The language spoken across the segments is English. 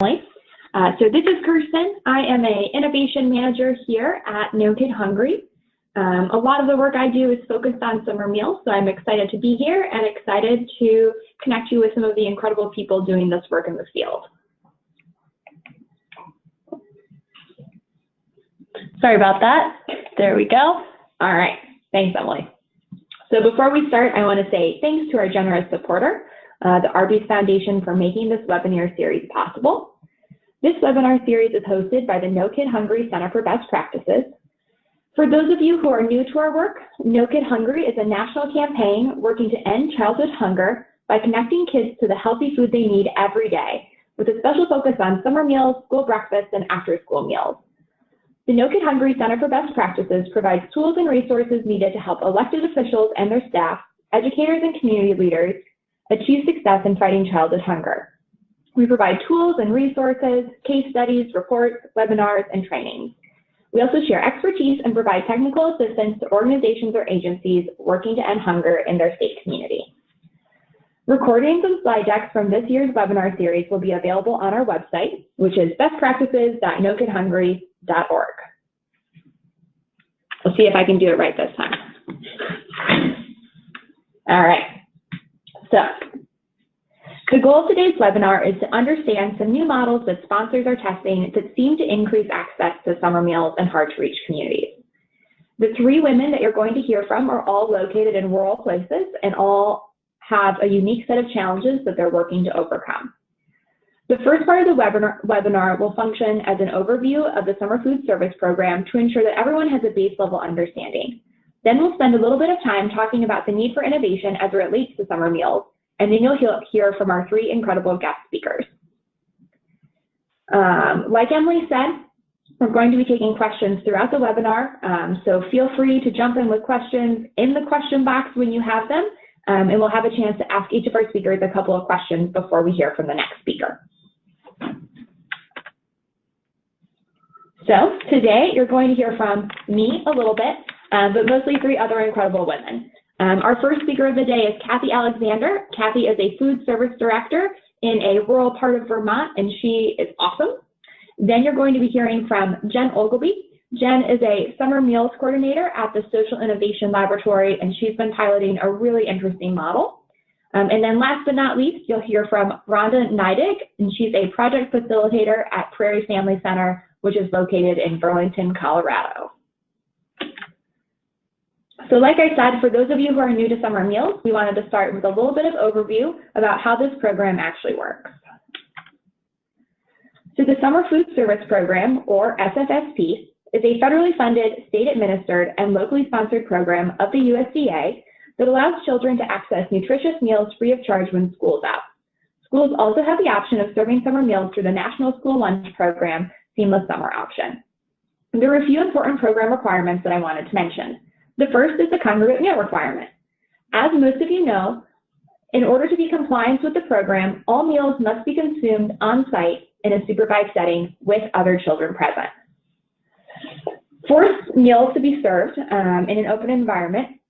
So this is Kirsten. I am an innovation manager here at No Kid Hungry. A lot of the work I do is focused on summer meals, so I'm excited to be here and excited to connect you with some of the incredible people doing this work in the field. Sorry about that. There we go. All right. Thanks, Emily. So before we start, I want to say thanks to our generous supporter, the Arby's Foundation, for making this webinar series possible. This webinar series is hosted by the No Kid Hungry Center for Best Practices. For those of you who are new to our work, No Kid Hungry is a national campaign working to end childhood hunger by connecting kids to the healthy food they need every day, with a special focus on summer meals, school breakfasts, and after-school meals. The No Kid Hungry Center for Best Practices provides tools and resources needed to help elected officials and their staff, educators and community leaders achieve success in fighting childhood hunger. We provide tools and resources, case studies, reports, webinars, and trainings. We also share expertise and provide technical assistance to organizations or agencies working to end hunger in their state community. Recordings and slide decks from this year's webinar series will be available on our website, which is bestpractices.nokidhungry.org. We'll see if I can do it right this time. All right. So, the goal of today's webinar is to understand some new models that sponsors are testing that seem to increase access to summer meals in hard-to-reach communities. The three women that you're going to hear from are all located in rural places and all have a unique set of challenges that they're working to overcome. The first part of the webinar will function as an overview of the Summer Food Service Program to ensure that everyone has a base-level understanding. Then we'll spend a little bit of time talking about the need for innovation as it relates to summer meals, and then you'll hear from our three incredible guest speakers. Like Emily said, we're going to be taking questions throughout the webinar, so feel free to jump in with questions in the question box when you have them, and we'll have a chance to ask each of our speakers a couple of questions before we hear from the next speaker. So today you're going to hear from me a little bit, but mostly three other incredible women. Our first speaker of the day is Kathy Alexander. Kathy is a food service director in a rural part of Vermont, and she is awesome. Then you're going to be hearing from Jen Ogilby. Jen is a summer meals coordinator at the Social Innovation Laboratory, and she's been piloting a really interesting model. And then last but not least, you'll hear from Rhonda Neidig, and she's a project facilitator at Prairie Family Center, which is located in Burlington, Colorado. So like I said, for those of you who are new to summer meals, we wanted to start with a little bit of overview about how this program actually works. So the Summer Food Service Program, or SFSP, is a federally funded, state-administered, and locally sponsored program of the USDA that allows children to access nutritious meals free of charge when school's out. Schools also have the option of serving summer meals through the National School Lunch Program Seamless Summer Option. There are a few important program requirements that I wanted to mention. The first is the congregate meal requirement. As most of you know, in order to be compliant with the program, all meals must be consumed on-site in a supervised setting with other children present. For meals to be served in an open environment,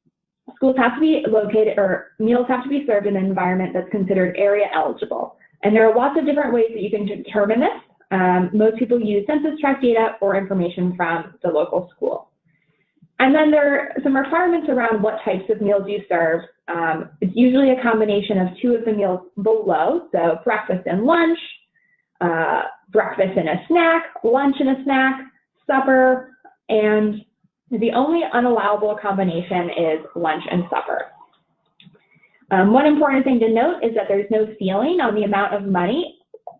schools have to be located, or meals have to be served in an environment that's considered area eligible. And there are lots of different ways that you can determine this. Most people use census tract data or information from the local school. And then there are some requirements around what types of meals you serve. It's usually a combination of two of the meals below, so breakfast and lunch, breakfast and a snack, lunch and a snack, supper, and the only unallowable combination is lunch and supper. One important thing to note is that there's no ceiling on the amount of money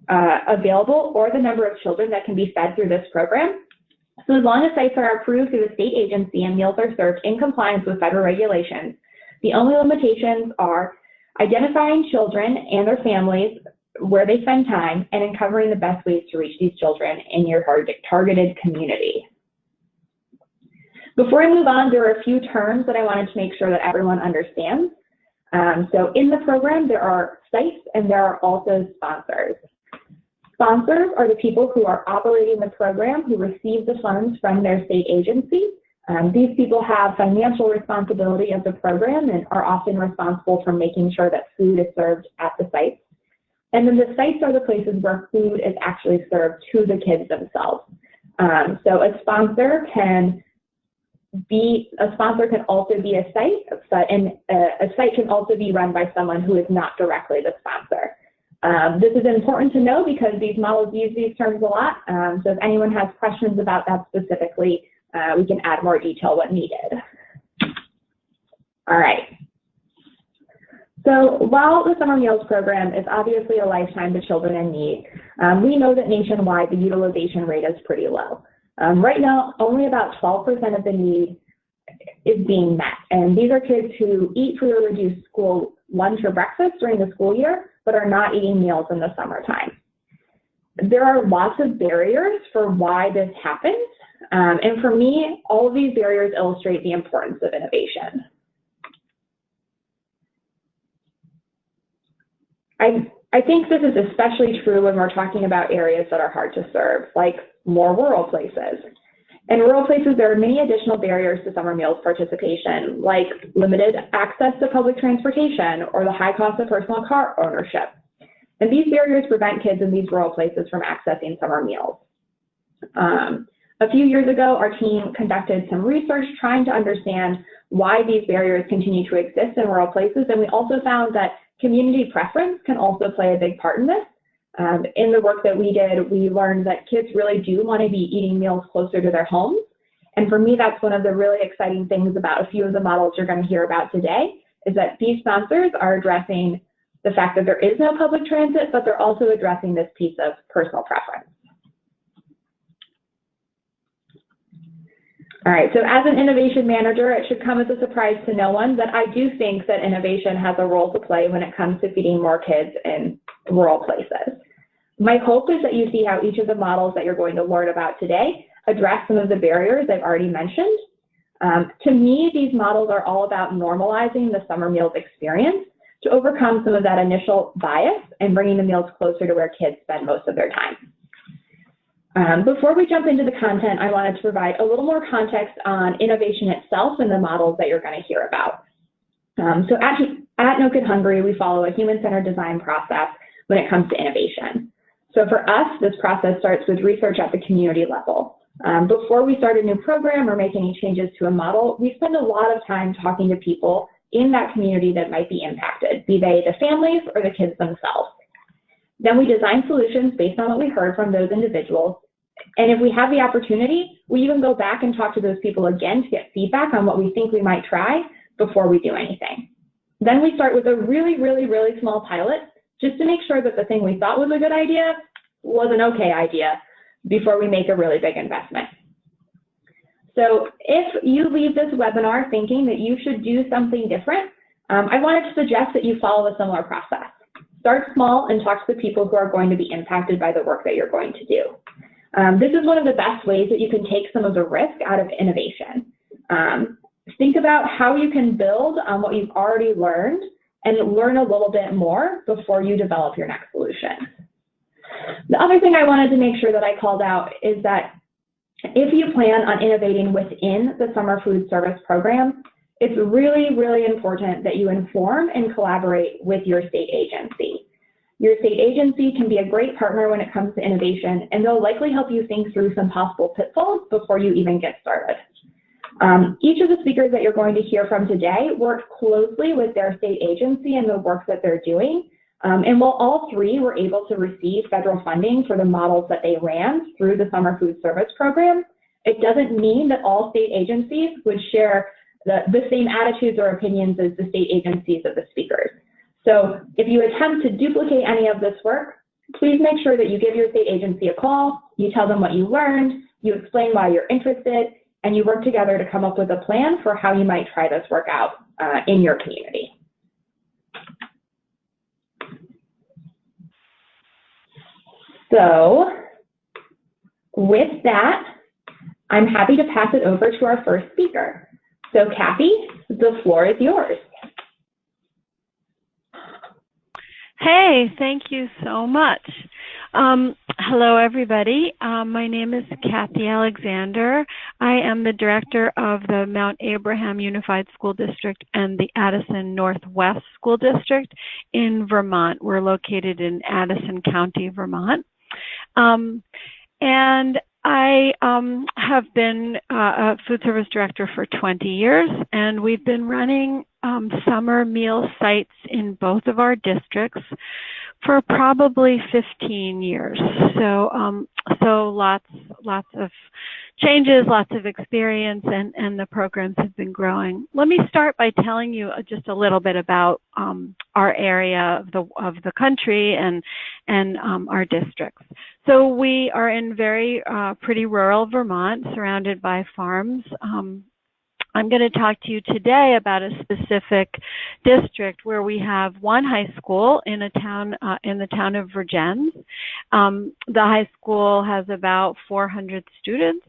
available or the number of children that can be fed through this program. So as long as sites are approved through the state agency and meals are served in compliance with federal regulations, the only limitations are identifying children and their families where they spend time and uncovering the best ways to reach these children in your targeted community. Before I move on, there are a few terms that I wanted to make sure that everyone understands. So in the program, there are sites and there are also sponsors. Sponsors are the people who are operating the program, who receive the funds from their state agency. These people have financial responsibility of the program and are often responsible for making sure that food is served at the sites. And then the sites are the places where food is actually served to the kids themselves. So a sponsor can also be a site, and a site can also be run by someone who is not directly the sponsor. This is important to know because these models use these terms a lot. So if anyone has questions about that specifically, we can add more detail when needed. All right. So while the Summer Meals Program is obviously a lifetime to children in need, we know that nationwide the utilization rate is pretty low. Right now, only about 12% of the need is being met. And these are kids who eat for the reduced school lunch or breakfast during the school year, but are not eating meals in the summertime. There are lots of barriers for why this happens. And for me, all of these barriers illustrate the importance of innovation. I think this is especially true when we're talking about areas that are hard to serve, like more rural places. In rural places, there are many additional barriers to summer meals participation, like limited access to public transportation or the high cost of personal car ownership. And these barriers prevent kids in these rural places from accessing summer meals. A few years ago, our team conducted some research trying to understand why these barriers continue to exist in rural places, and we also found that community preference can also play a big part in this. In the work that we did, we learned that kids really do want to be eating meals closer to their homes. And for me, that's one of the really exciting things about a few of the models you're going to hear about today, is that these sponsors are addressing the fact that there is no public transit, but they're also addressing this piece of personal preference. All right, so as an innovation manager, it should come as a surprise to no one that I do think that innovation has a role to play when it comes to feeding more kids in rural places. My hope is that you see how each of the models that you're going to learn about today address some of the barriers I've already mentioned. To me, these models are all about normalizing the summer meals experience to overcome some of that initial bias and bringing the meals closer to where kids spend most of their time. Before we jump into the content, I wanted to provide a little more context on innovation itself and the models that you're going to hear about. So at No Kid Hungry, we follow a human-centered design process when it comes to innovation. So for us, this process starts with research at the community level. Before we start a new program or make any changes to a model, we spend a lot of time talking to people in that community that might be impacted, be they the families or the kids themselves. Then we design solutions based on what we heard from those individuals. And if we have the opportunity, we even go back and talk to those people again to get feedback on what we think we might try before we do anything. Then we start with a really, really, really small pilot just to make sure that the thing we thought was a good idea was an okay idea before we make a really big investment. So if you leave this webinar thinking that you should do something different, I wanted to suggest that you follow a similar process. Start small and talk to the people who are going to be impacted by the work that you're going to do. This is one of the best ways that you can take some of the risk out of innovation. Think about how you can build on what you've already learned and learn a little bit more before you develop your next solution. The other thing I wanted to make sure that I called out is that if you plan on innovating within the summer food service program, it's really, really important that you inform and collaborate with your state agency. Your state agency can be a great partner when it comes to innovation, and they'll likely help you think through some possible pitfalls before you even get started. Each of the speakers that you're going to hear from today work closely with their state agency and the work that they're doing. And while all three were able to receive federal funding for the models that they ran through the Summer Food Service Program, it doesn't mean that all state agencies would share the same attitudes or opinions as the state agencies of the speakers. So if you attempt to duplicate any of this work, please make sure that you give your state agency a call, you tell them what you learned, you explain why you're interested, and you work together to come up with a plan for how you might try this work out in your community. So with that, I'm happy to pass it over to our first speaker. So Kathy, the floor is yours. Hey, thank you so much. Hello, everybody. My name is Kathy Alexander. I am the director of the Mount Abraham Unified School District and the Addison Northwest School District in Vermont. We're located in Addison County, Vermont. And I have been a food service director for 20 years, and we've been running summer meal sites in both of our districts for probably 15 years. So lots of changes, lots of experience, and the programs have been growing. Let me start by telling you just a little bit about our area of the country and our districts. So we are in very pretty rural Vermont, surrounded by farms. I'm going to talk to you today about a specific district where we have one high school in the town of Vergennes. The high school has about 400 students,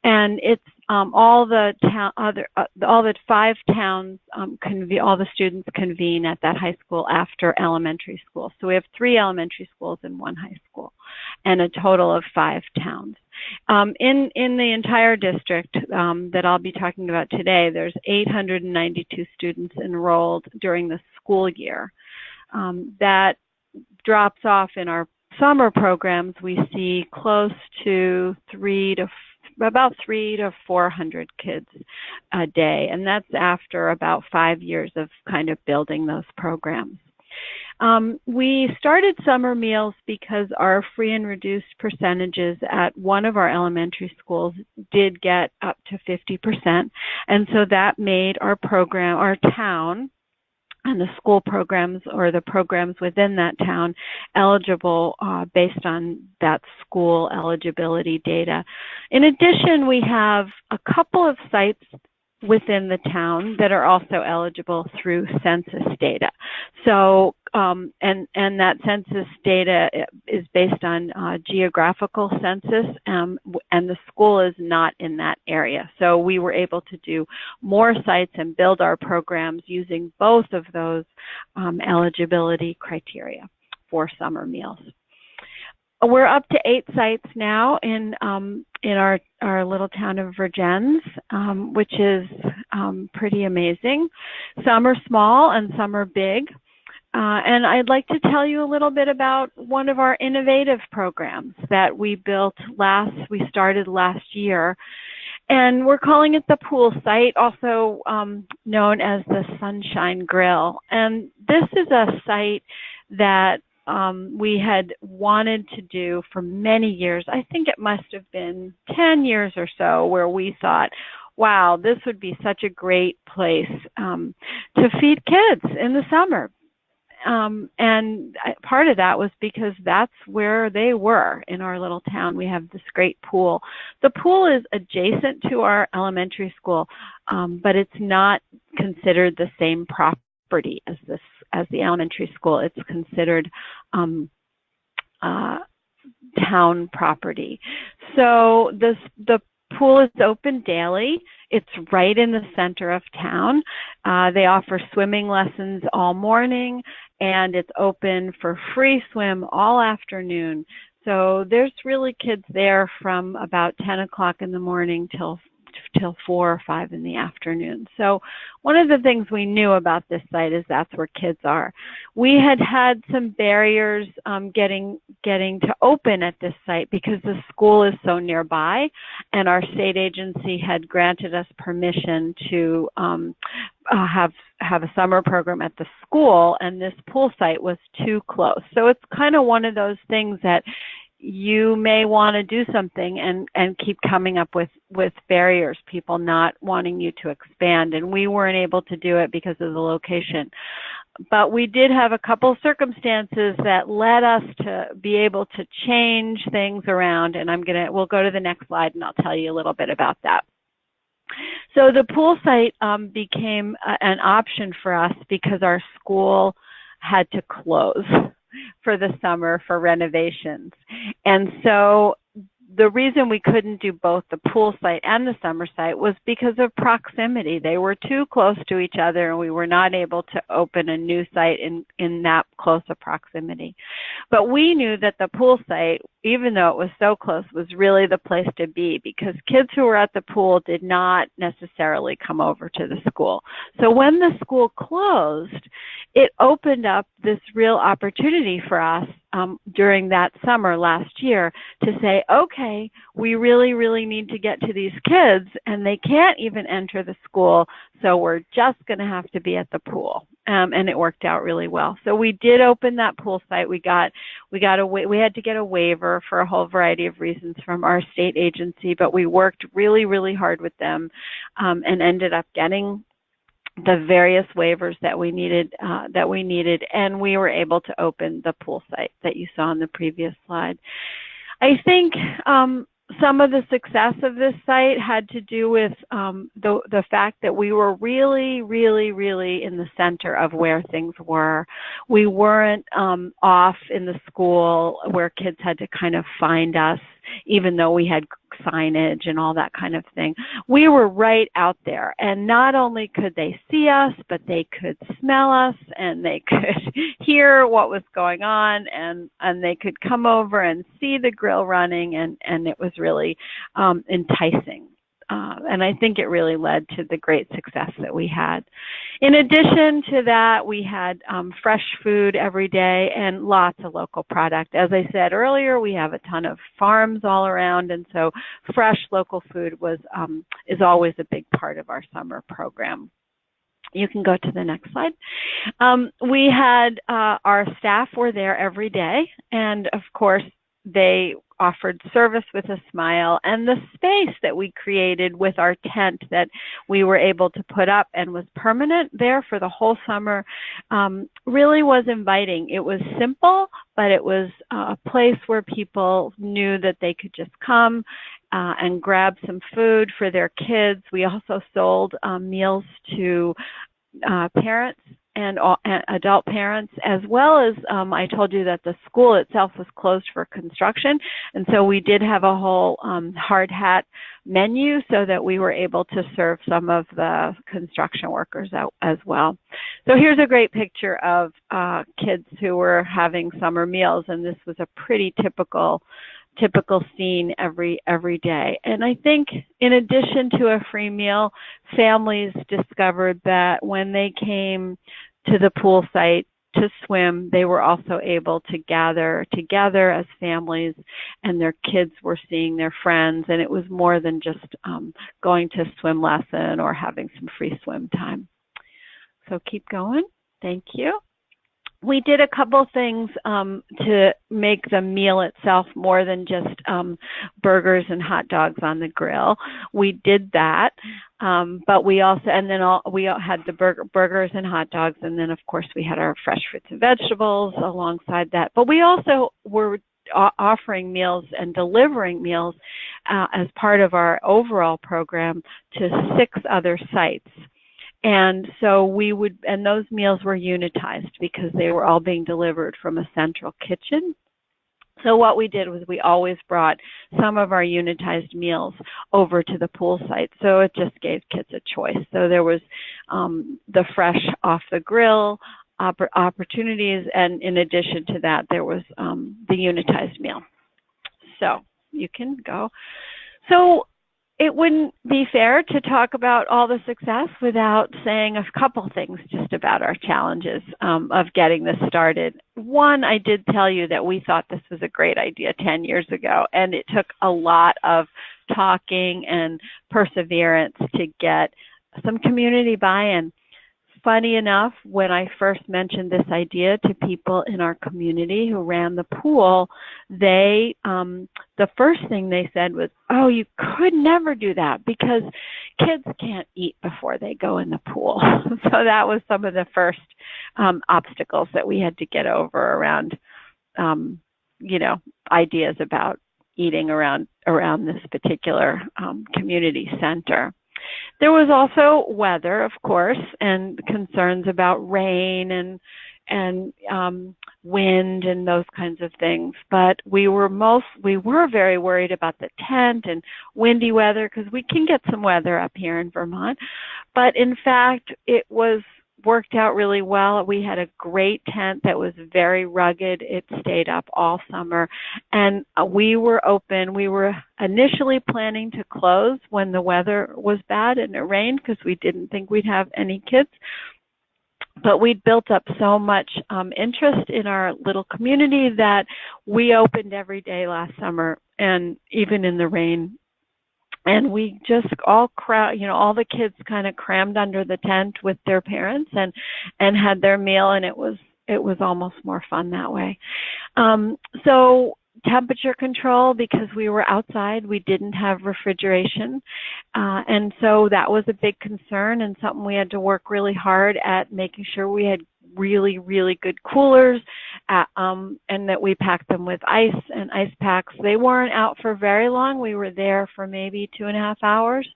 and it's all the 5 towns all the students convene at that high school after elementary school. So we have 3 elementary schools and 1 high school, and a total of 5 towns. In the entire district that I'll be talking about today, there's 892 students enrolled during the school year. That drops off in our summer programs. We see close to about 300 to 400 kids a day, and that's after about 5 years of kind of building those programs. We started summer meals because our free and reduced percentages at one of our elementary schools did get up to 50%, and so that made our program, our town, and the school programs or the programs within that town eligible based on that school eligibility data. In addition, we have a couple of sites within the town that are also eligible through census data. So, and that census data is based on geographical census, and the school is not in that area. So we were able to do more sites and build our programs using both of those eligibility criteria for summer meals. We're up to 8 sites now in our little town of Vergennes, which is pretty amazing. Some are small and some are big. And I'd like to tell you a little bit about one of our innovative programs that we started last year. And we're calling it the Pool Site, also known as the Sunshine Grill. And this is a site that we had wanted to do for many years. I think it must have been 10 years or so, where we thought, wow, this would be such a great place to feed kids in the summer. And part of that was because that's where they were in our little town. We have this great pool. The pool is adjacent to our elementary school, but it's not considered the same property as the elementary school. It's considered town property. So the pool is open daily. It's right in the center of town. They offer swimming lessons all morning, and it's open for free swim all afternoon. So there's really kids there from about 10 o'clock in the morning till 4 or 5 in the afternoon. So one of the things we knew about this site is that's where kids are. We had some barriers getting to open at this site because the school is so nearby, and our state agency had granted us permission to have a summer program at the school, and this pool site was too close. So it's kind of one of those things that you may want to do something and keep coming up with barriers, people not wanting you to expand. And we weren't able to do it because of the location. But we did have a couple circumstances that led us to be able to change things around. And we'll go to the next slide and I'll tell you a little bit about that. So the pool site became an option for us because our school had to close for the summer for renovations. And so the reason we couldn't do both the pool site and the summer site was because of proximity. They were too close to each other, and we were not able to open a new site in that close a proximity. But we knew that the pool site, even though it was so close, was really the place to be, because kids who were at the pool did not necessarily come over to the school. So when the school closed, it opened up this real opportunity for us during that summer last year to say, okay, we really, really need to get to these kids, and they can't even enter the school, so we're just going to have to be at the pool. And it worked out really well. So we did open that pool site. We had to get a waiver for a whole variety of reasons from our state agency, but we worked really, really hard with them and ended up getting the various waivers that we needed, and we were able to open the pool site that you saw on the previous slide. I think some of the success of this site had to do with the fact that we were really, really, really in the center of where things were. We weren't off in the school where kids had to kind of find us, even though we had signage and all that kind of thing. We were right out there, and not only could they see us, but they could smell us, and they could hear what was going on, and they could come over and see the grill running, and it was really enticing. And I think it really led to the great success that we had. In addition to that, we had fresh food every day and lots of local product. As I said earlier, we have a ton of farms all around, and so fresh local food is always a big part of our summer program. You can go to the next slide. We had our staff were there every day, and of course, they offered service with a smile, and the space that we created with our tent that we were able to put up and was permanent there for the whole summer really was inviting. It was simple, but it was a place where people knew that they could just come and grab some food for their kids. We also sold meals to parents and adult parents, as well as I told you that the school itself was closed for construction, and so we did have a whole hard hat menu so that we were able to serve some of the construction workers out as well. So here's a great picture of kids who were having summer meals, and this was a pretty typical scene every day. And I think in addition to a free meal, families discovered that when they came to the pool site to swim, they were also able to gather together as families, and their kids were seeing their friends, and it was more than just going to swim lesson or having some free swim time. So keep going. Thank you. We did a couple things to make the meal itself more than just burgers and hot dogs on the grill. We did that, but we also, we had the burgers and hot dogs, and then of course we had our fresh fruits and vegetables alongside that. But we also were offering meals and delivering meals as part of our overall program to 6 other sites. And so and those meals were unitized because they were all being delivered from a central kitchen. So what we did was we always brought some of our unitized meals over to the pool site. So it just gave kids a choice. So there was the fresh off the grill opportunities, and in addition to that, there was the unitized meal. So you can go. So it wouldn't be fair to talk about all the success without saying a couple things just about our challenges of getting this started. One, I did tell you that we thought this was a great idea 10 years ago, and it took a lot of talking and perseverance to get some community buy-in. Funny enough, when I first mentioned this idea to people in our community who ran the pool, the first thing they said was, "Oh, you could never do that because kids can't eat before they go in the pool." So that was some of the first obstacles that we had to get over around, ideas about eating around this particular community center. There was also weather, of course, and concerns about rain and wind and those kinds of things. But we were very worried about the tent and windy weather, because we can get some weather up here in Vermont. But in fact, it worked out really well. We had a great tent that was very rugged. It stayed up all summer, and we were open. We were initially planning to close when the weather was bad and it rained, because we didn't think we'd have any kids. But we'd built up so much interest in our little community that we opened every day last summer, and even in the rain. And we just all the kids kind of crammed under the tent with their parents and had their meal, and it was almost more fun that way. So temperature control, because we were outside, we didn't have refrigeration, and so that was a big concern and something we had to work really hard at, making sure we had really, really good coolers, and that we packed them with ice and ice packs. They weren't out for very long. We were there for maybe 2.5 hours.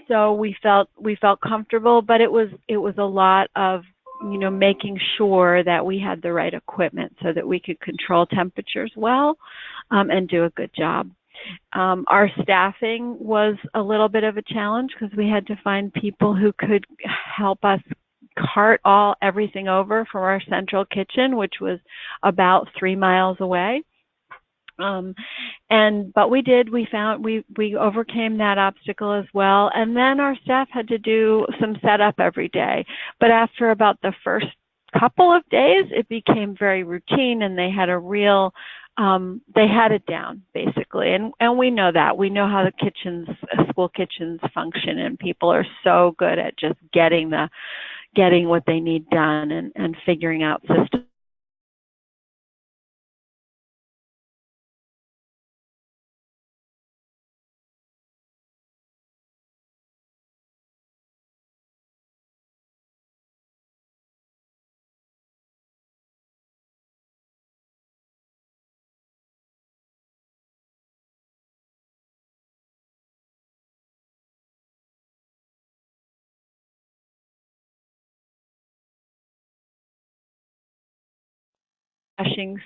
So we felt comfortable, but it was a lot of, making sure that we had the right equipment so that we could control temperatures well, and do a good job. Our staffing was a little bit of a challenge, because we had to find people who could help us cart everything over from our central kitchen, which was about 3 miles away. But we did. We overcame that obstacle as well. And then our staff had to do some setup every day. But after about the first couple of days, it became very routine, and they had they had it down, basically. And we know that. We know how the school kitchens function, and people are so good at just getting what they need done and figuring out systems.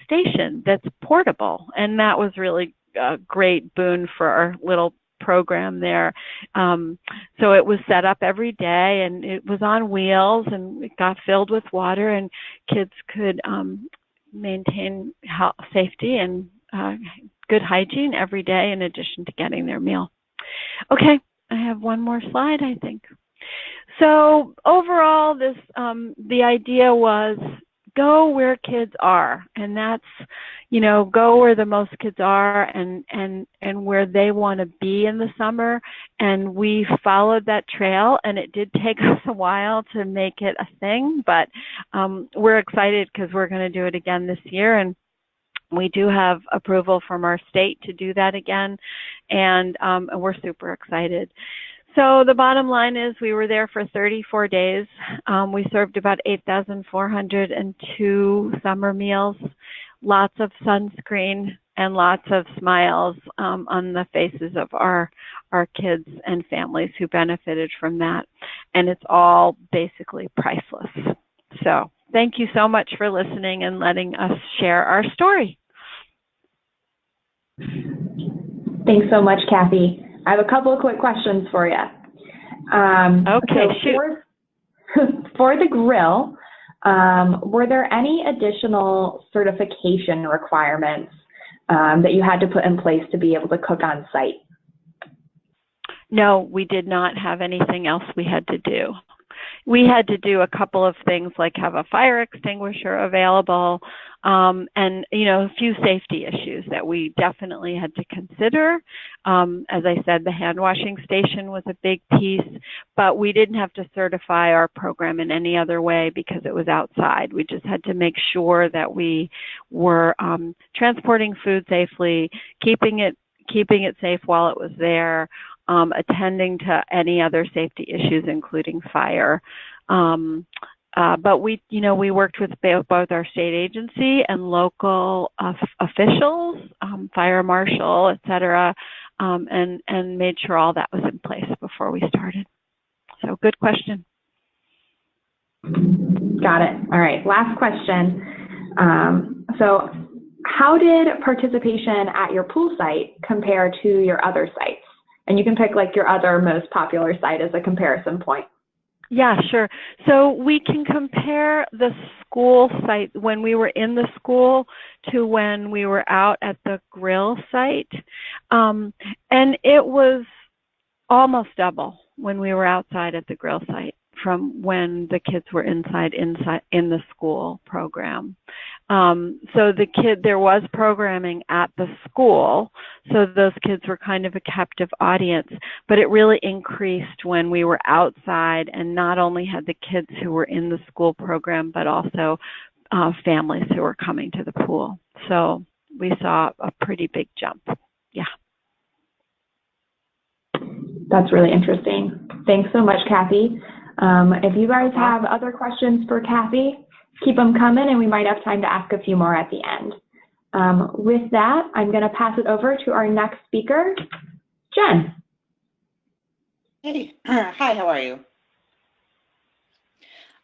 Station that's portable, and that was really a great boon for our little program there. So it was set up every day, and it was on wheels, and it got filled with water, and kids could maintain safety and good hygiene every day, in addition to getting their meal. Okay, I have one more slide, I think. So overall, the idea was, go where kids are, and that's, go where the most kids are, and where they want to be in the summer. And we followed that trail, and it did take us a while to make it a thing, but we're excited, because we're going to do it again this year, and we do have approval from our state to do that again, and we're super excited. So the bottom line is, we were there for 34 days. We served about 8,402 summer meals, lots of sunscreen, and lots of smiles on the faces of our kids and families who benefited from that. And it's all basically priceless. So thank you so much for listening and letting us share our story. Thanks so much, Kathy. I have a couple of quick questions for you. Okay, shoot. For the grill, were there any additional certification requirements that you had to put in place to be able to cook on site? No, we did not have anything else we had to do. We had to do a couple of things, like have a fire extinguisher available, and, a few safety issues that we definitely had to consider. As I said, the hand washing station was a big piece, but we didn't have to certify our program in any other way, because it was outside. We just had to make sure that we were transporting food safely, keeping it safe while it was there, attending to any other safety issues, including fire. But we worked with both our state agency and local officials, fire marshal, et cetera, and made sure all that was in place before we started. So good question. Got it. All right, last question. So how did participation at your pool site compare to your other sites? And you can pick like your other most popular site as a comparison point. Yeah, sure. So we can compare the school site when we were in the school to when we were out at the grill site. And it was almost double when we were outside at the grill site from when the kids were inside in the school program. So there was programming at the school, so those kids were kind of a captive audience, but it really increased when we were outside and not only had the kids who were in the school program, but also families who were coming to the pool. So we saw a pretty big jump. Yeah. That's really interesting. Thanks so much, Kathy. If you guys have other questions for Kathy, keep them coming and we might have time to ask a few more at the end. With that, I'm going to pass it over to our next speaker, Jen. Hey, hi, how are you?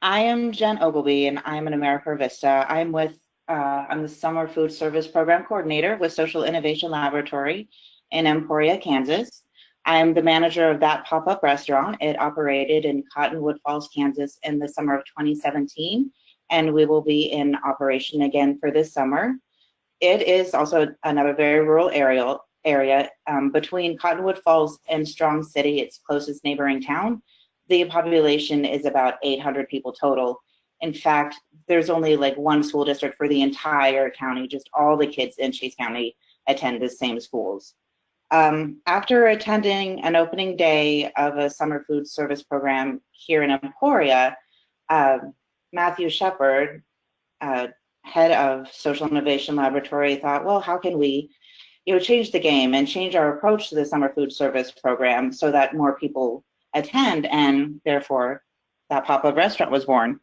I am Jen Ogilvie and I'm an America Vista. I'm the Summer Food Service Program Coordinator with Social Innovation Laboratory in Emporia, Kansas. I'm the manager of that pop-up restaurant. It operated in Cottonwood Falls, Kansas in the summer of 2017, and we will be in operation again for this summer. It is also another very rural area between Cottonwood Falls and Strong City, its closest neighboring town. The population is about 800 people total. In fact, there's only like one school district for the entire county. Just all the kids in Chase County attend the same schools. After attending an opening day of a summer food service program here in Emporia, Matthew Shepard, head of Social Innovation Laboratory, thought, well, how can we change the game and change our approach to the summer food service program so that more people attend, and therefore that pop-up restaurant was born.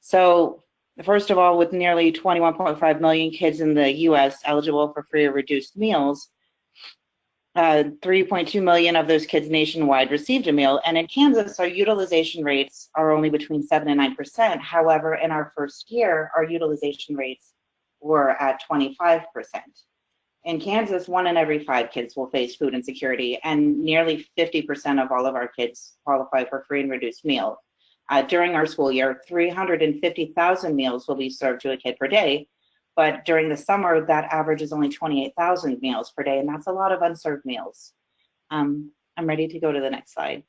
So first of all, with nearly 21.5 million kids in the US eligible for free or reduced meals, 3.2 million of those kids nationwide received a meal. And in Kansas, our utilization rates are only between 7 and 9%. However, in our first year, our utilization rates were at 25%. In Kansas, 1 in every 5 kids will face food insecurity, and nearly 50% of all of our kids qualify for free and reduced meals. During our school year, 350,000 meals will be served to a kid per day, but during the summer, that average is only 28,000 meals per day, and that's a lot of unserved meals. I'm ready to go to the next slide.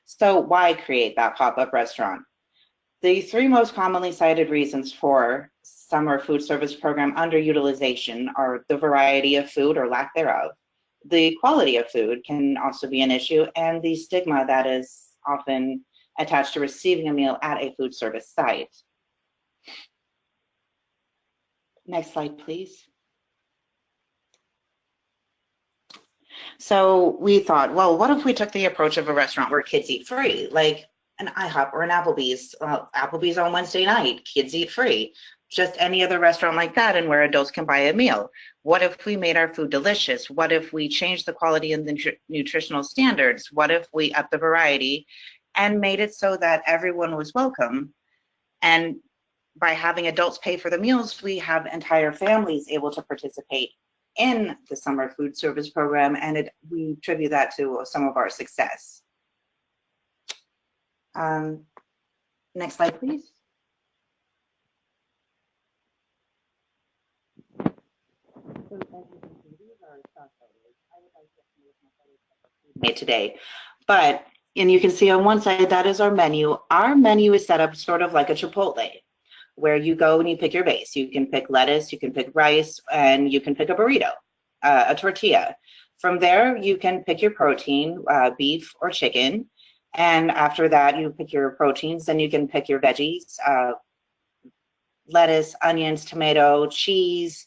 So why create that pop-up restaurant? The 3 most commonly cited reasons for summer food service program underutilization are the variety of food or lack thereof. The quality of food can also be an issue, and the stigma that is often attached to receiving a meal at a food service site. Next slide, please. So we thought, well, what if we took the approach of a restaurant where kids eat free, like an IHOP or an Applebee's? Applebee's on Wednesday night, kids eat free. Just any other restaurant like that, and where adults can buy a meal. What if we made our food delicious? What if we changed the quality and the nutritional standards? What if we upped the variety and made it so that everyone was welcome? And by having adults pay for the meals, we have entire families able to participate in the summer food service program, and we attribute that to some of our success. Next slide, please. Made today, and you can see on one side that is our menu. Our menu is set up sort of like a Chipotle, where you go and you pick your base. You can pick lettuce, you can pick rice, and you can pick a burrito, a tortilla. From there, you can pick your protein, beef or chicken, and after that, you pick your proteins. Then you can pick your veggies, lettuce, onions, tomato, cheese,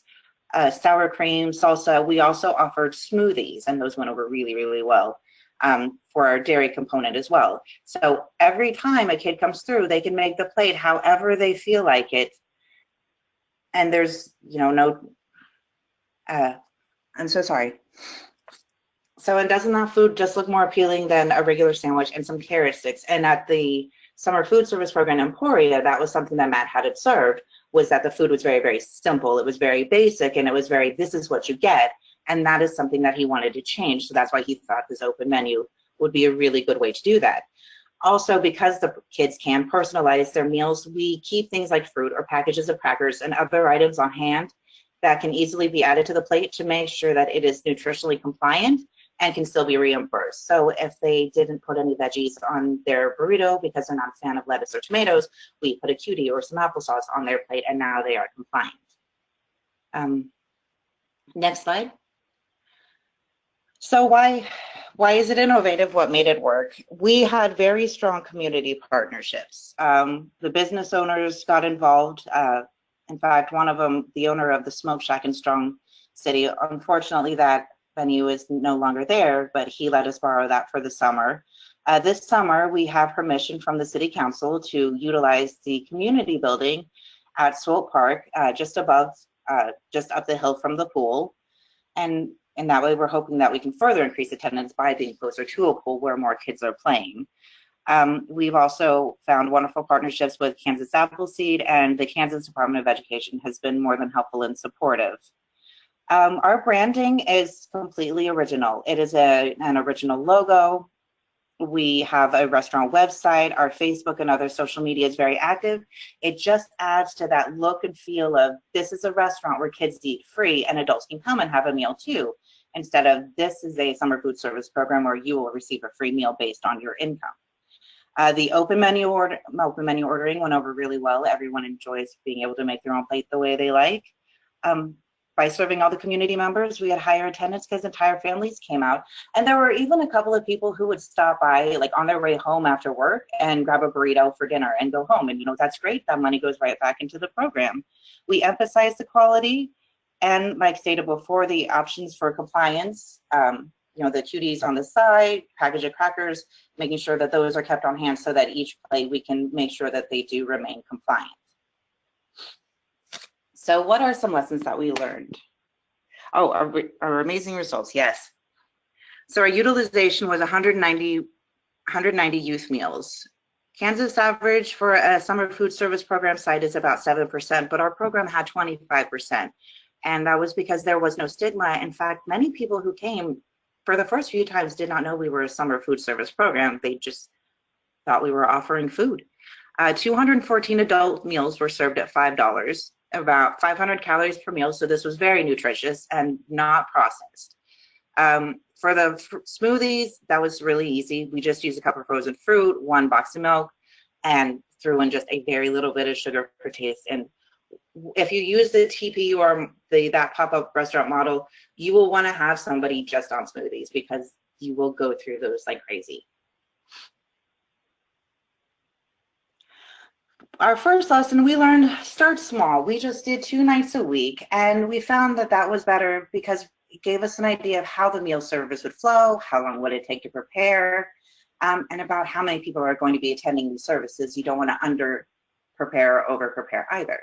sour cream, salsa. We also offered smoothies, and those went over really, really well for our dairy component as well. So every time a kid comes through, they can make the plate however they feel like it. And there's, I'm so sorry. So, and doesn't that food just look more appealing than a regular sandwich and some carrot sticks? And at the summer food service program in Emporia, that was something that Matt had observed, was that the food was very, very simple. It was very basic, and it was very, this is what you get. And that is something that he wanted to change. So that's why he thought this open menu would be a really good way to do that. Also, because the kids can personalize their meals, we keep things like fruit or packages of crackers and other items on hand that can easily be added to the plate to make sure that it is nutritionally compliant and can still be reimbursed. So if they didn't put any veggies on their burrito because they're not a fan of lettuce or tomatoes, we put a cutie or some applesauce on their plate, and now they are compliant. Next slide. So why is it innovative? What made it work? We had very strong community partnerships. The business owners got involved. In fact, one of them, the owner of the Smoke Shack in Strong City, unfortunately that venue is no longer there, but he let us borrow that for the summer. This summer, we have permission from the City Council to utilize the community building at Swope Park, just up the hill from the pool. And that way, we're hoping that we can further increase attendance by being closer to a pool where more kids are playing. We've also found wonderful partnerships with Kansas Appleseed, and the Kansas Department of Education has been more than helpful and supportive. Our branding is completely original. It is an original logo. We have a restaurant website. Our Facebook and other social media is very active. It just adds to that look and feel of this is a restaurant where kids eat free and adults can come and have a meal too, instead of this is a summer food service program where you will receive a free meal based on your income. The open menu ordering went over really well. Everyone enjoys being able to make their own plate the way they like. By serving all the community members, we had higher attendance because entire families came out. And there were even a couple of people who would stop by like on their way home after work and grab a burrito for dinner and go home. And that's great. That money goes right back into the program. We emphasize the quality and, like stated before, the options for compliance. The cuties on the side, package of crackers, making sure that those are kept on hand so that each plate we can make sure that they do remain compliant. So what are some lessons that we learned? Oh, our amazing results, yes. So our utilization was 190 youth meals. Kansas average for a summer food service program site is about 7%, but our program had 25%. And that was because there was no stigma. In fact, many people who came for the first few times did not know we were a summer food service program. They just thought we were offering food. 214 adult meals were served at $5, about 500 calories per meal. So this was very nutritious and not processed. For the smoothies, that was really easy. We just used a cup of frozen fruit, 1 box of milk, and threw in just a very little bit of sugar for taste. And if you use the TP or that pop-up restaurant model, you will want to have somebody just on smoothies because you will go through those like crazy. Our first lesson, we learned start small. We just did 2 nights a week, and we found that was better because it gave us an idea of how the meal service would flow, how long would it take to prepare, and about how many people are going to be attending these services. You don't want to under prepare or over prepare either.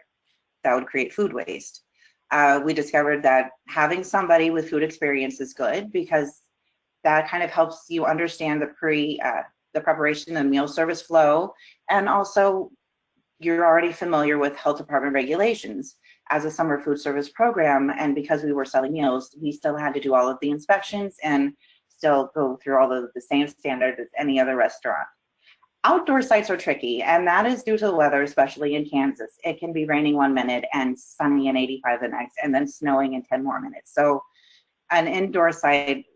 That would create food waste. We discovered that having somebody with food experience is good because that kind of helps you understand the preparation and meal service flow, and also you're already familiar with health department regulations. As a summer food service program, and because we were selling meals, we still had to do all of the inspections and still go through all of the same standards as any other restaurant. Outdoor sites are tricky, and that is due to the weather, especially in Kansas. It can be raining 1 minute and sunny and 85 the next, and then snowing in 10 more minutes. So an indoor site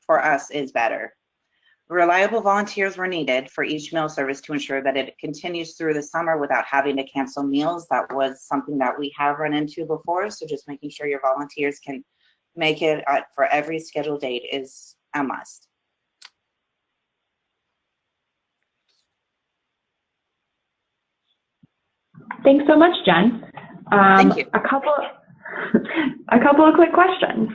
for us is better. Reliable volunteers were needed for each meal service to ensure that it continues through the summer without having to cancel meals. That was something that we have run into before, so just making sure your volunteers can make it for every scheduled date is a must. Thanks so much, Jen. Thank you. A couple of quick questions.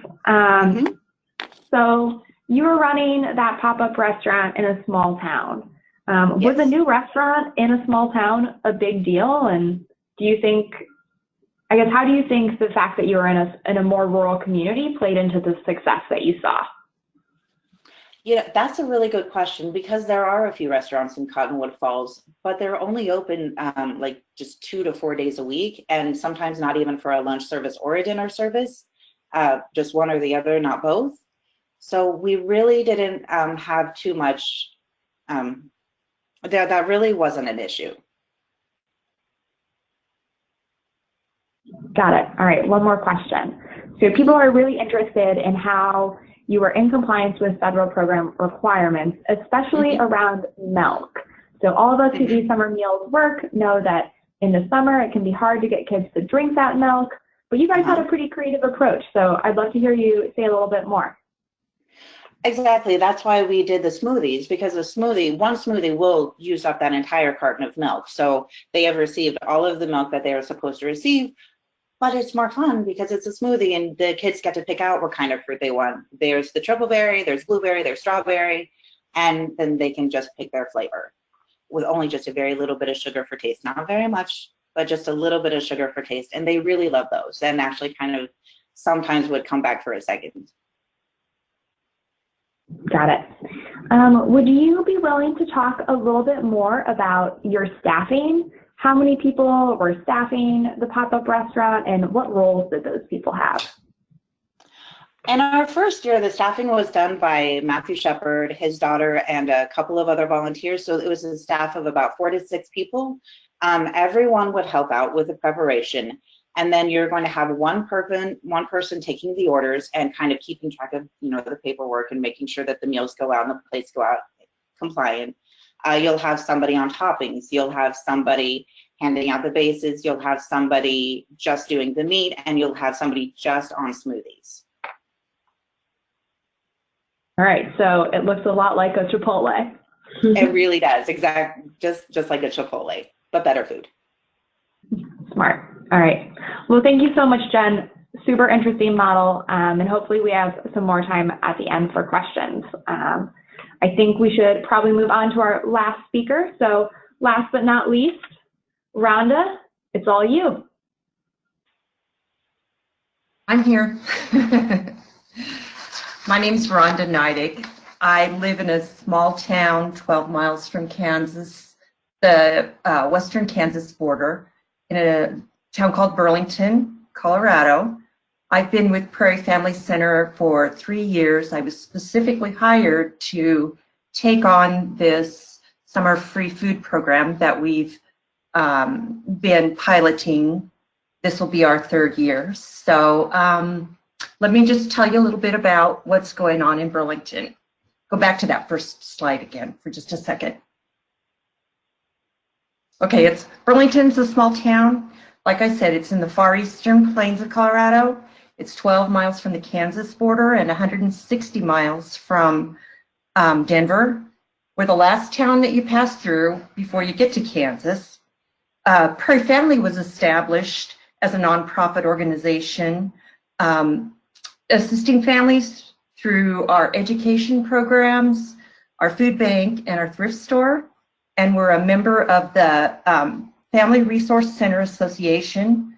So you were running that pop-up restaurant in a small town. Was a new restaurant in a small town a big deal? And do you think, how do you think the fact that you were in a more rural community played into the success that you saw? That's a really good question because there are a few restaurants in Cottonwood Falls, but they're only open like just 2 to 4 days a week, and sometimes not even for a lunch service or a dinner service, just one or the other, not both. So we really didn't have too much. That really wasn't an issue. Got it. All right, one more question. So people are really interested in how you are in compliance with federal program requirements, especially around milk. So all of us who do summer meals work know that in the summer it can be hard to get kids to drink that milk, but you guys had a pretty creative approach. So I'd love to hear you say a little bit more. Exactly. That's why we did the smoothies, because one smoothie will use up that entire carton of milk. So they have received all of the milk that they are supposed to receive, but it's more fun because it's a smoothie and the kids get to pick out what kind of fruit they want. There's the triple berry, there's blueberry, there's strawberry, and then they can just pick their flavor with only just a very little bit of sugar for taste. Not very much, but just a little bit of sugar for taste. And they really love those and actually kind of sometimes would come back for a second. Got it. Would you be willing to talk a little bit more about your staffing? How many people were staffing the pop-up restaurant and what roles did those people have? In our first year, the staffing was done by Matthew Shepard, his daughter, and a couple of other volunteers. So it was a staff of about 4 to 6 people. Everyone would help out with the preparation. And then you're going to have one person taking the orders and kind of keeping track of, the paperwork and making sure that the meals go out and the plates go out compliant. You'll have somebody on toppings. You'll have somebody handing out the bases. You'll have somebody just doing the meat, and you'll have somebody just on smoothies. All right, so it looks a lot like a Chipotle. It really does, exactly, just like a Chipotle, but better food. Smart. All right. Well, thank you so much, Jen. Super interesting model, and hopefully we have some more time at the end for questions. I think we should probably move on to our last speaker. So last but not least, Rhonda, it's all you. I'm here. My name's Rhonda Neidig. I live in a small town 12 miles from Kansas, the western Kansas border, in a town called Burlington, Colorado. I've been with Prairie Family Center for 3 years. I was specifically hired to take on this summer free food program that we've been piloting. This will be our 3rd year. So let me just tell you a little bit about what's going on in Burlington. Go back to that first slide again for just a second. Okay, Burlington's a small town. Like I said, it's in the far eastern plains of Colorado. It's 12 miles from the Kansas border and 160 miles from Denver. We're the last town that you pass through before you get to Kansas. Prairie Family was established as a nonprofit organization, assisting families through our education programs, our food bank, and our thrift store. And we're a member of the Family Resource Center Association.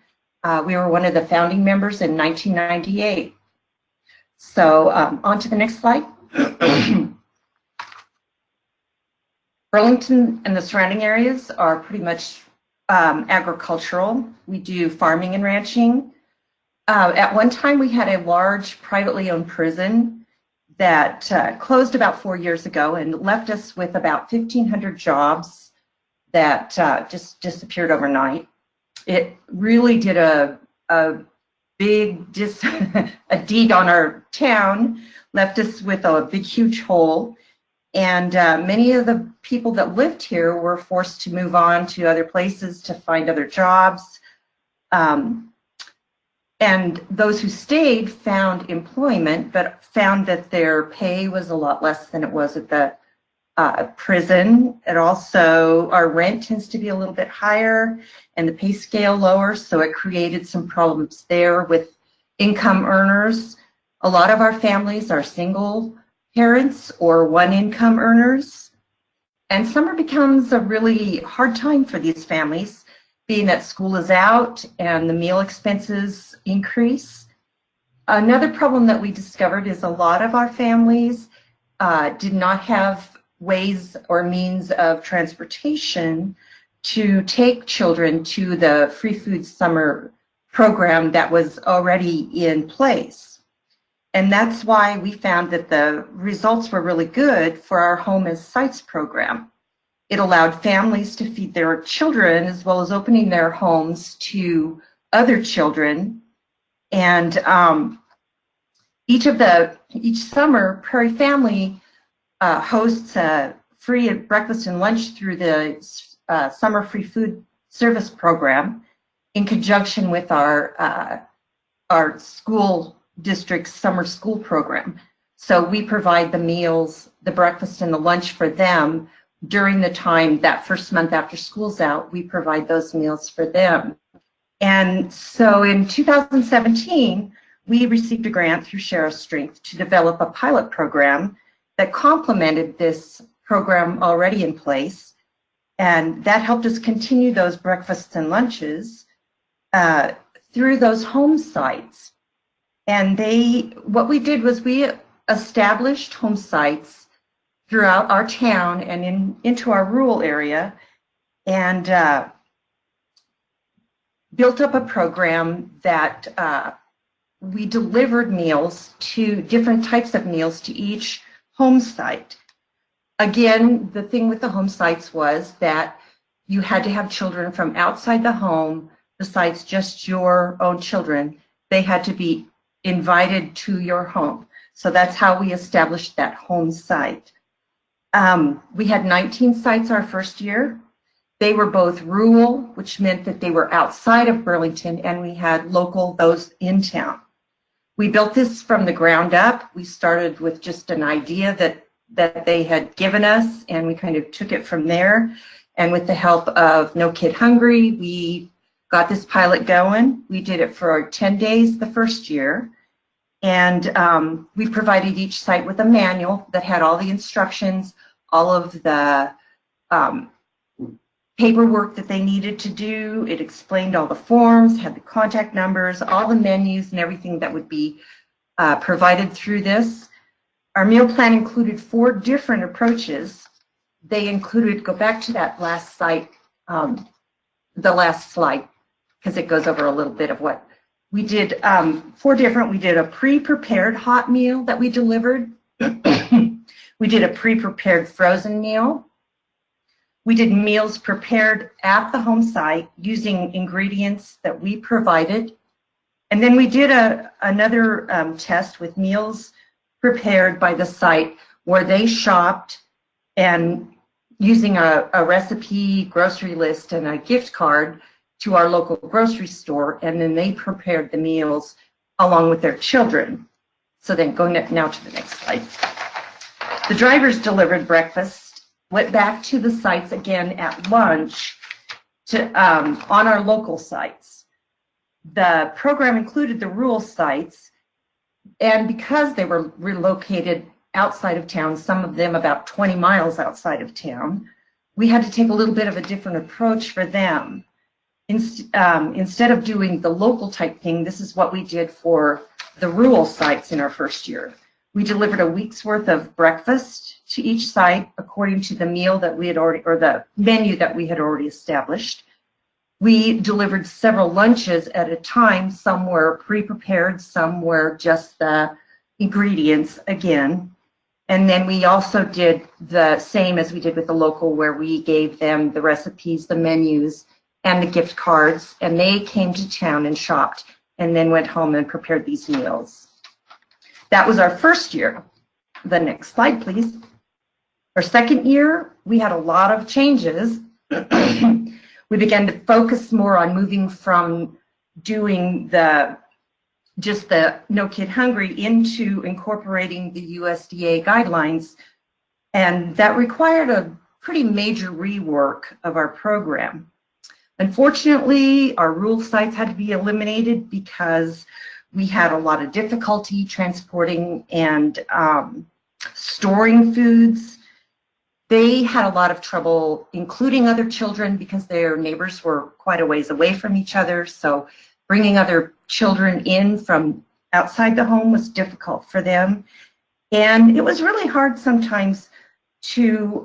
We were one of the founding members in 1998. So on to the next slide. Burlington and the surrounding areas are pretty much agricultural. We do farming and ranching. At one time, we had a large privately owned prison that closed about 4 years ago and left us with about 1,500 jobs that just disappeared overnight. It really did a big a deed on our town, left us with a big, huge hole. And many of the people that lived here were forced to move on to other places to find other jobs. And those who stayed found employment, but found that their pay was a lot less than it was at the prison. It also, our rent tends to be a little bit higher and the pay scale lower, so it created some problems there with income earners. A lot of our families are single parents or one income earners. And summer becomes a really hard time for these families, being that school is out and the meal expenses increase. Another problem that we discovered is a lot of our families did not have ways or means of transportation to take children to the free food summer program that was already in place. And that's why we found that the results were really good for our Home as Sites program. It allowed families to feed their children as well as opening their homes to other children. And each summer, Prairie Family hosts a free breakfast and lunch through the Summer Free Food Service program in conjunction with our school district's summer school program. So we provide the meals, the breakfast and the lunch for them during the time that first month after school's out. We provide those meals for them. And so in 2017, we received a grant through Share Our Strength to develop a pilot program that complemented this program already in place. And that helped us continue those breakfasts and lunches through those home sites. And what we did was we established home sites throughout our town and into our rural area, and built up a program that we delivered meals to different types of meals to each home site. Again, the thing with the home sites was that you had to have children from outside the home besides just your own children. They had to be invited to your home. So that's how we established that home site. We had 19 sites our first year. They were both rural, which meant that they were outside of Burlington, and we had local, those in town. We built this from the ground up. We started with just an idea that they had given us, and we kind of took it from there. And with the help of No Kid Hungry, we got this pilot going. We did it for 10 days the first year. And we provided each site with a manual that had all the instructions, all of the paperwork that they needed to do. It explained all the forms, had the contact numbers, all the menus and everything that would be provided through this. Our meal plan included 4 different approaches. They included, go back to that last site, the last slide, because it goes over a little bit of what we did. 4 different. We did a pre-prepared hot meal that we delivered. We did a pre-prepared frozen meal. We did meals prepared at the home site using ingredients that we provided. And then we did another test with meals prepared by the site where they shopped and using a recipe, grocery list, and a gift card to our local grocery store, and then they prepared the meals along with their children. So then going now to the next slide. The drivers delivered breakfast, went back to the sites again at lunch on our local sites. The program included the rural sites, and because they were relocated outside of town, some of them about 20 miles outside of town, we had to take a little bit of a different approach for them. Instead of doing the local type thing, this is what we did for the rural sites in our first year. We delivered a week's worth of breakfast to each site according to the meal that we had already, or the menu that we had already established. We delivered several lunches at a time. Some were pre-prepared, some were just the ingredients again. And then we also did the same as we did with the local, where we gave them the recipes, the menus, and the gift cards, and they came to town and shopped and then went home and prepared these meals. That was our first year. The next slide, please. Our second year, we had a lot of changes. We began to focus more on moving from doing just the No Kid Hungry into incorporating the USDA guidelines, and that required a pretty major rework of our program. Unfortunately, our rural sites had to be eliminated because we had a lot of difficulty transporting and storing foods. They had a lot of trouble including other children because their neighbors were quite a ways away from each other. So bringing other children in from outside the home was difficult for them. And it was really hard sometimes to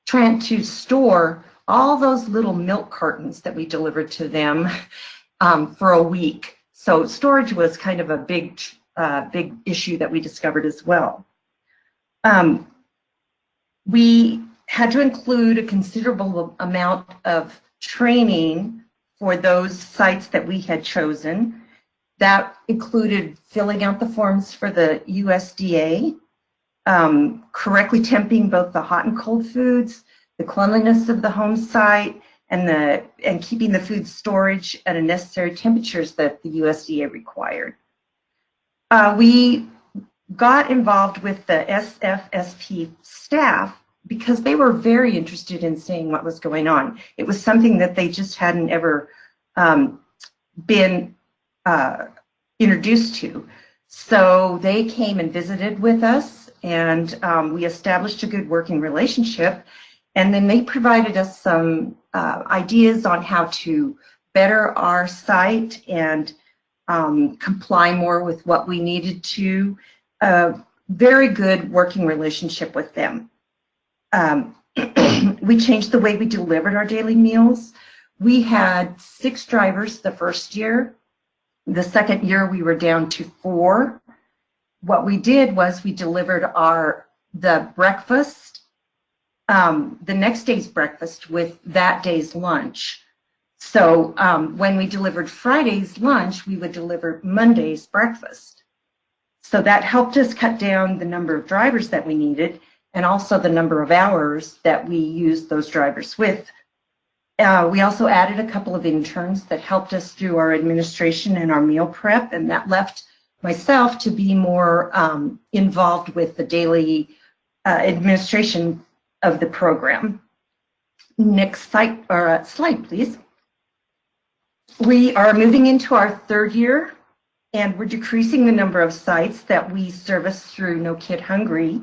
trying to store all those little milk cartons that we delivered to them for a week. So storage was kind of a big issue that we discovered as well. We had to include a considerable amount of training for those sites that we had chosen. That included filling out the forms for the USDA, correctly temping both the hot and cold foods, the cleanliness of the home site, and keeping the food storage at a necessary temperatures that the USDA required. We got involved with the SFSP staff because they were very interested in seeing what was going on. It was something that they just hadn't ever been introduced to. So they came and visited with us, and we established a good working relationship. And then they provided us some ideas on how to better our site and comply more with what we needed to. Very good working relationship with them. We changed the way we delivered our daily meals. We had 6 drivers the first year. The second year we were down to 4. What we did was we delivered the breakfast, the next day's breakfast with that day's lunch. So when we delivered Friday's lunch, we would deliver Monday's breakfast. So that helped us cut down the number of drivers that we needed and also the number of hours that we used those drivers with. We also added a couple of interns that helped us through our administration and our meal prep, and that left myself to be more involved with the daily administration of the program. Next slide, please. We are moving into our 3rd year, and we're decreasing the number of sites that we service through No Kid Hungry,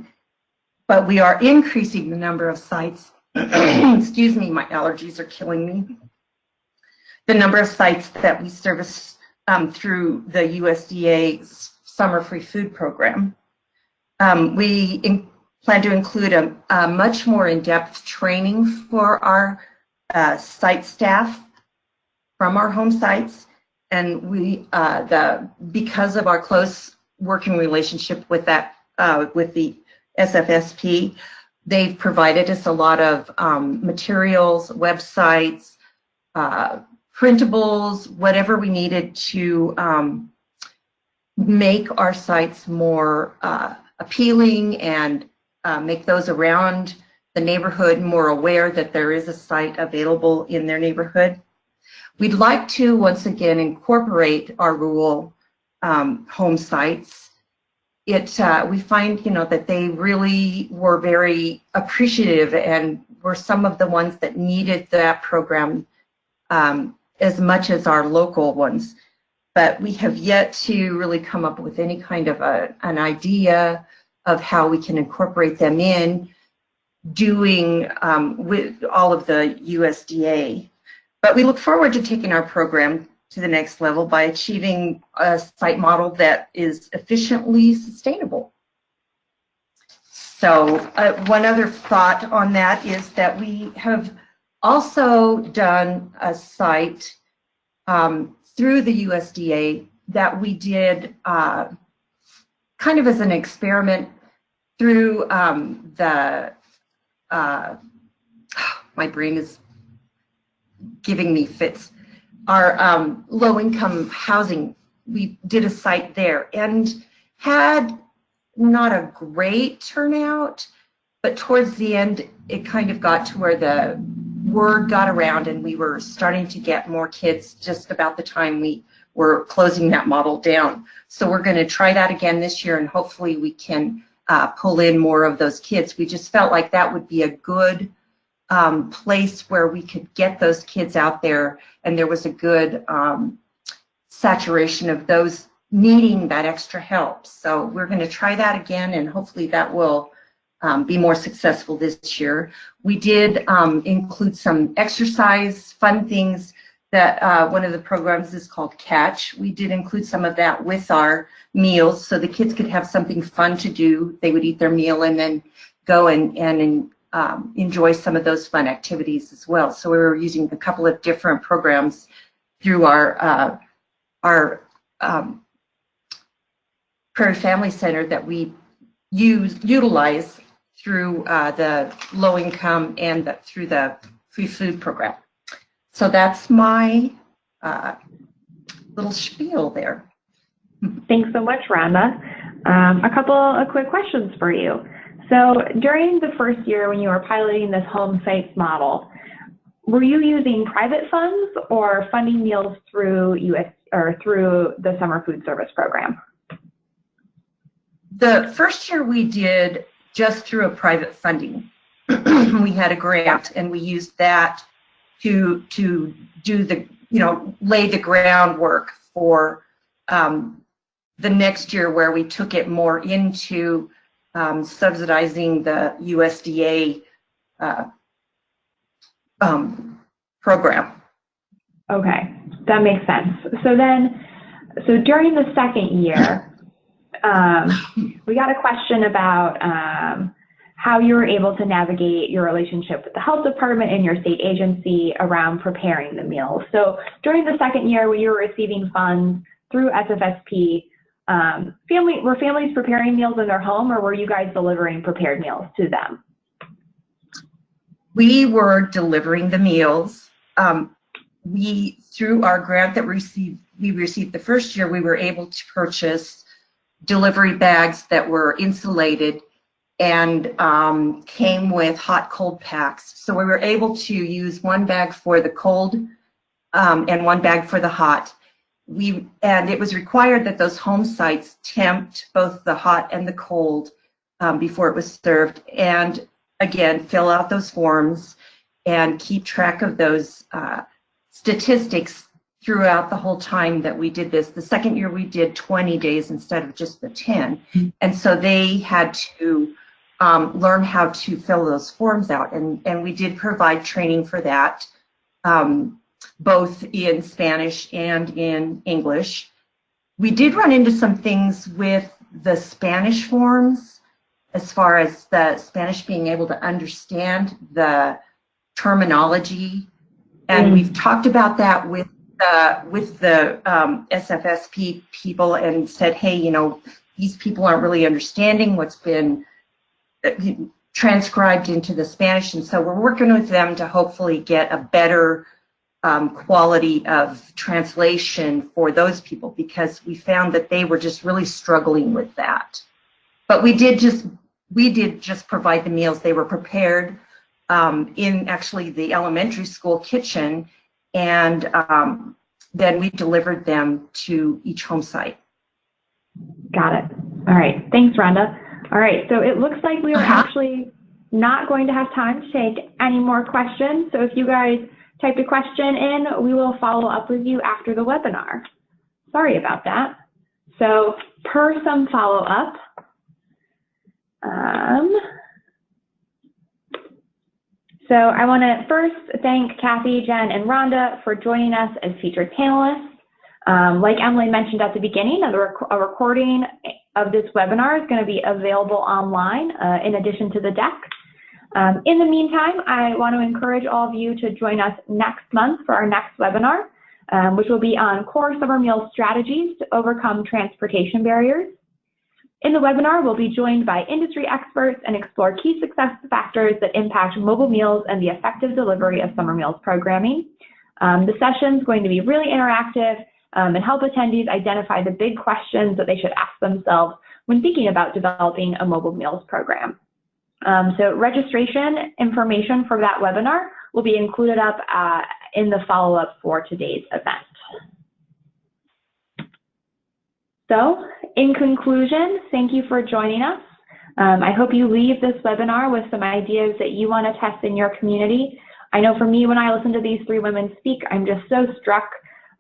but we are increasing the number of sites. Excuse me, my allergies are killing me. The number of sites that we service through the USDA's Summer Free Food Program. We plan to include a much more in-depth training for our site staff from our home sites, and we because of our close working relationship with that with the SFSP, they've provided us a lot of materials, websites, printables, whatever we needed to make our sites more appealing and make those around the neighborhood more aware that there is a site available in their neighborhood. We'd like to once again incorporate our rural home sites. We find, that they really were very appreciative and were some of the ones that needed that program as much as our local ones. But we have yet to really come up with any kind of an idea of how we can incorporate them in doing with all of the USDA. But we look forward to taking our program to the next level by achieving a site model that is efficiently sustainable. So one other thought on that is that we have also done a site through the USDA that we did kind of as an experiment through my brain is giving me fits. Our low-income housing, we did a site there and had not a great turnout, but towards the end, it kind of got to where the word got around and we were starting to get more kids just about the time we were closing that model down. So we're going to try that again this year, and hopefully we can pull in more of those kids. We just felt like that would be a good place where we could get those kids out there, and there was a good saturation of those needing that extra help. So we're going to try that again, and hopefully that will be more successful this year. We did include some exercise, fun things that one of the programs is called Catch. We did include some of that with our meals so the kids could have something fun to do. They would eat their meal and then go and enjoy some of those fun activities as well. So we were using a couple of different programs through our Prairie Family Center that we utilize through the low income and through the free food program. So that's my little spiel there. Thanks so much, Rhonda. A couple of quick questions for you. So during the first year when you were piloting this home sites model, were you using private funds or funding meals through through the Summer Food Service Program? The first year we did just through a private funding. We had a grant and we used that to do the, lay the groundwork for the next year where we took it more into subsidizing the USDA program. Okay, that makes sense. So during the second year, we got a question about how you were able to navigate your relationship with the health department and your state agency around preparing the meals. So during the second year when you were receiving funds through SFSP, were families preparing meals in their home, or were you guys delivering prepared meals to them? We were delivering the meals. Through our grant that we received the first year, we were able to purchase delivery bags that were insulated and came with hot cold packs. So we were able to use one bag for the cold and one bag for the hot. And it was required that those home sites temped both the hot and the cold before it was served. And again, fill out those forms and keep track of those statistics throughout the whole time that we did this. The second year we did 20 days instead of just the 10. And so they had to learn how to fill those forms out. And we did provide training for that, both in Spanish and in English. We did run into some things with the Spanish forms as far as the Spanish being able to understand the terminology. And we've talked about that with the SFSP people and said, hey, these people aren't really understanding what's been transcribed into the Spanish. And so we're working with them to hopefully get a better quality of translation for those people, because we found that they were just really struggling with that. But we did just provide the meals. They were prepared in actually the elementary school kitchen, and then we delivered them to each home site. Got it. All right. Thanks, Rhonda. All right. So it looks like we are actually not going to have time to take any more questions. So if you guys type a question in, we will follow up with you after the webinar. Sorry about that. So per some follow-up, so I want to first thank Kathy, Jen, and Rhonda for joining us as featured panelists. Like Emily mentioned at the beginning, a recording of this webinar is going to be available online in addition to the deck. In the meantime, I want to encourage all of you to join us next month for our next webinar, which will be on core summer meal strategies to overcome transportation barriers. In the webinar, we'll be joined by industry experts and explore key success factors that impact mobile meals and the effective delivery of summer meals programming. The session is going to be really interactive and help attendees identify the big questions that they should ask themselves when thinking about developing a mobile meals program. So registration information for that webinar will be included up in the follow-up for today's event. So in conclusion, thank you for joining us. I hope you leave this webinar with some ideas that you want to test in your community. I know for me, when I listen to these three women speak, I'm just so struck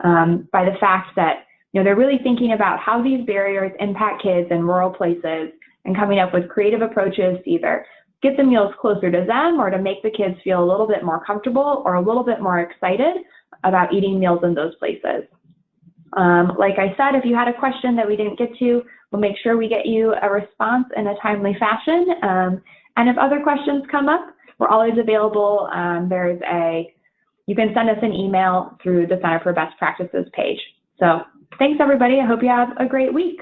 by the fact that they're really thinking about how these barriers impact kids in rural places and coming up with creative approaches to either get the meals closer to them or to make the kids feel a little bit more comfortable or a little bit more excited about eating meals in those places. Like I said, if you had a question that we didn't get to, we'll make sure we get you a response in a timely fashion. And if other questions come up, we're always available. You can send us an email through the Center for Best Practices page. So thanks, everybody. I hope you have a great week.